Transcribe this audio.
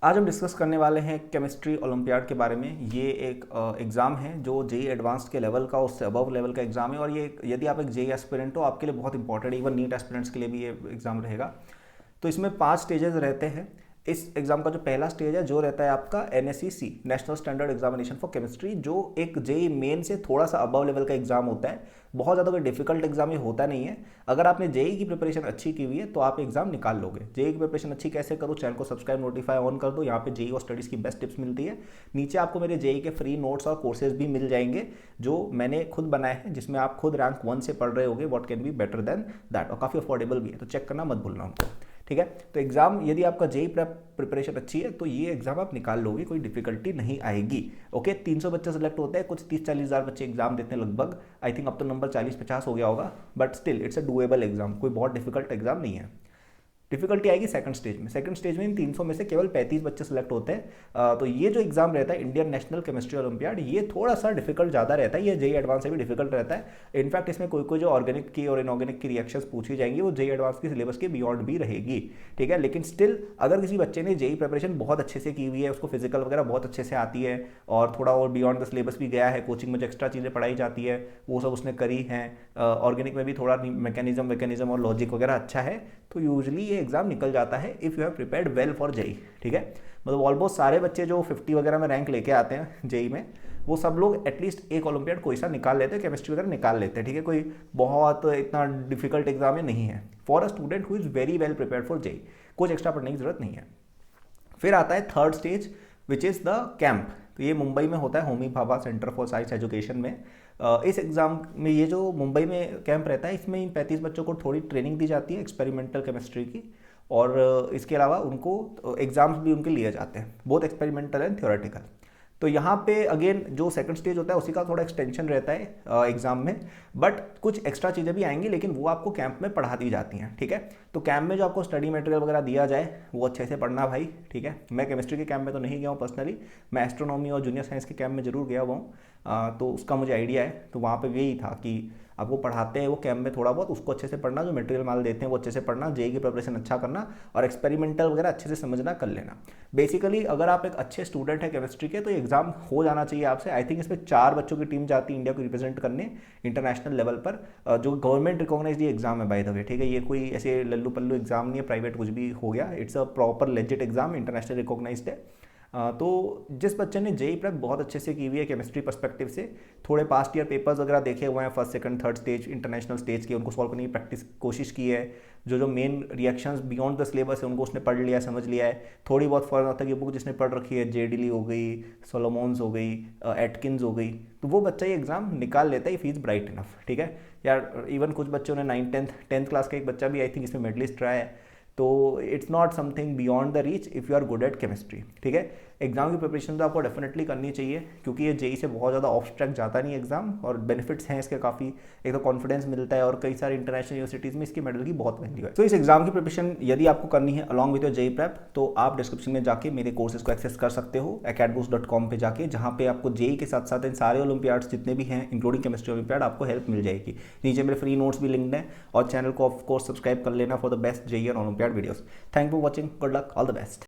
आज हम डिस्कस करने वाले हैं केमिस्ट्री ओलंपियाड के बारे में। ये एक एग्ज़ाम है जो जेई एडवांस्ड के लेवल का, उससे अबव लेवल का एग्ज़ाम है और ये यदि आप एक जेई एस्पिरेंट हो आपके लिए बहुत इंपॉर्टेंट है। इवन नीट एस्पिरेंट्स के लिए भी ये एग्ज़ाम रहेगा। तो इसमें 5 स्टेजेस रहते हैं। इस एग्ज़ाम का जो पहला स्टेज है जो रहता है आपका NSEC, national standard examination for chemistry, जो एक जेई मेन से थोड़ा सा अबव लेवल का एग्जाम होता है। बहुत ज़्यादा कोई डिफिकल्ट एग्जाम ये होता नहीं है। अगर आपने जेई की प्रिपरेशन अच्छी की हुई है तो आप एग्जाम निकाल लोगे। जेई की प्रिपरेशन अच्छी कैसे करो, चैनल को सब्सक्राइब, नोटिफाई ऑन कर दो। यहाँ पे जेई और स्टडीज़ की बेस्ट टिप्स मिलती है। नीचे आपको मेरे जेई के फ्री नोट्स और कोर्सेज भी मिल जाएंगे जो मैंने खुद बनाए हैं, जिसमें आप खुद रैंक 1 से पढ़ रहे होगे what can be better than that, और काफ़ी अफोर्डेबल भी है, तो चेक करना मत भूलना उनको। ठीक है, तो एग्जाम यदि आपका जेई प्रिपरेशन अच्छी है तो ये एग्जाम आप निकाल लोगे, कोई डिफिकल्टी नहीं आएगी। ओके, 300 बच्चे सेलेक्ट होते हैं, कुछ 30-40 हज़ार बच्चे एग्जाम देते हैं लगभग। आई थिंक अब तो नंबर 40-50 हो गया होगा, but still it's a doable exam, कोई बहुत डिफिकल्ट एग्जाम नहीं है। डिफिकल्टी आएगी सेकंड स्टेज में। सेकंड स्टेज में इन 300 में से केवल 35 बच्चे सेलेक्ट होते हैं। तो ये जो एग्जाम रहता है इंडियन नेशनल केमिस्ट्री ओलंपियाड, ये थोड़ा सा डिफिकल्ट ज़्यादा रहता है। ये जेई एडवांस से भी डिफिकल्ट रहता है। इनफैक्ट इसमें कोई कोई जो ऑर्गेनिक की और इनऑर्गेनिक की रिएक्शंस पूछी जाएंगी वो जेई एडवांस की सिलेबस के बियॉन्ड भी रहेगी। ठीक है, लेकिन स्टिल अगर किसी बच्चे ने जेई प्रिपरेशन बहुत अच्छे से की हुई है, उसको फिजिकल वगैरह बहुत अच्छे से आती है और थोड़ा और बियॉन्ड द सिलेबस भी गया है, कोचिंग में जो एक्स्ट्रा चीज़ें पढ़ाई जाती है वो सब उसने करी हैं, ऑर्गेनिक में भी थोड़ा मैकेनिज्म और लॉजिक वगैरह अच्छा है, तो यूजली ये एग्जाम निकल जाता है if you have prepared well for JE. ठीक है, मतलब ऑलमोस्ट सारे बच्चे जो 50 वगैरह में रैंक लेके आते हैं जेई में, वो सब लोग एटलीस्ट एक ओलंपियाड कोई सा निकाल लेते हैं, केमिस्ट्री वगैरह निकाल लेते हैं। ठीक है, कोई बहुत इतना डिफिकल्ट एग्जाम ये नहीं है for a student who is very well prepared for JEE. कुछ एक्स्ट्रा पढ़ने की जरूरत नहीं है। फिर आता है third stage which is the camp. तो ये मुंबई में होता है, Homi Bhabha centre for science education में। इस एग्ज़ाम में ये जो मुंबई में कैंप रहता है, इसमें इन 35 बच्चों को थोड़ी ट्रेनिंग दी जाती है एक्सपेरिमेंटल केमिस्ट्री की, और इसके अलावा उनको एग्ज़ाम्स भी उनके लिए जाते हैं, बोथ एक्सपेरिमेंटल एंड थ्योरेटिकल। तो यहाँ पे अगेन जो सेकंड स्टेज होता है उसी का थोड़ा एक्सटेंशन रहता है एग्जाम में, बट कुछ एक्स्ट्रा चीज़ें भी आएंगी लेकिन वो आपको कैंप में पढ़ा दी जाती हैं। ठीक है, तो कैंप में जो आपको स्टडी मटेरियल वगैरह दिया जाए वो अच्छे से पढ़ना भाई। ठीक है, मैं केमिस्ट्री के कैंप में तो नहीं गया हूँ पर्सनली, मैं एस्ट्रोनॉमी और जूनियर साइंस के कैंप में जरूर गया हुआ हूँ, तो उसका मुझे आइडिया है। तो वहाँ पर यही था कि आपको पढ़ाते हैं वो कैंप में थोड़ा बहुत, उसको अच्छे से पढ़ना, जो मटेरियल माल देते हैं वो अच्छे से पढ़ना, जेई की प्रिपरेशन अच्छा करना और एक्सपेरिमेंटल वगैरह अच्छे से समझना कर लेना। बेसिकली अगर आप एक अच्छे स्टूडेंट हैं केमिस्ट्री के तो एग्जाम हो जाना चाहिए आपसे। आई थिंक इसमें 4 बच्चों की टीम जाती है इंडिया को रिप्रेजेंट करने इंटरनेशनल लेवल पर, जो गवर्नमेंट रिकॉग्नाइज्ड ये एग्जाम है बाय द वे। ठीक है, ये कोई ऐसे लल्लू पल्लू एग्जाम नहीं है, प्राइवेट कुछ भी हो गया, it's a proper legit exam, international recognised है। तो जिस बच्चे ने जेई प्रेप बहुत अच्छे से की हुई है केमिस्ट्री पर्सपेक्टिव से, थोड़े पास्ट ईयर पेपर्स वगैरह देखे हुए हैं, first second third stage international stage के, उनको सॉल्व करने की प्रैक्टिस कोशिश की है, जो main reactions beyond the syllabus है उनको उसने पढ़ लिया, समझ लिया है। थोड़ी बहुत फॉरेन ऑथर की बुक जिसने पढ़ रखी है, जेडिली हो गई, सोलोमोन्स हो गई, एटकिंस हो गई, तो वो बच्चा ये एग्जाम निकाल लेता है if he is bright enough. ठीक है यार, इवन कुछ बच्चों ने 9th-10th क्लास का एक बच्चा भी आई थिंक इसमें मेडलिस्ट रहा है। तो it's not something beyond the reach if you are good at chemistry. ठीक है, एग्जाम की प्रिपरेशन तो आपको डेफिनेटली करनी चाहिए क्योंकि ये जेई से बहुत ज़्यादा ऑफ ट्रैक जाता नहीं एग्जाम, और बेनिफिट्स हैं इसके काफ़ी। एक तो कॉन्फिडेंस मिलता है और कई सारी इंटरनेशनल यूनिवर्सिटीज़ में इसकी मेडल की बहुत वैल्यू है। तो इस एग्जाम की प्रिपरेशन यदि आपको करनी है along with your JEE prep, तो आप डिस्क्रिप्शन में जाके मेरे कोर्सेज को एक्सेस कर सकते हो acadboost.com पे जाके, जहाँ पे आपको जेई के साथ साथ इन सारे ओलंपियाड्स जितने भी हैं इंक्लूडिंग केमिस्ट्री ओलंपियाड आपको हेल्प मिल जाएगी। नीचे मेरे फ्री नोट्स भी लिंक्ड हैं, और चैनल को ऑफ कोर्स सब्सक्राइब कर लेना फॉर द बेस्ट जेई और olympiad videos. Thank you for watching, good luck, all the best.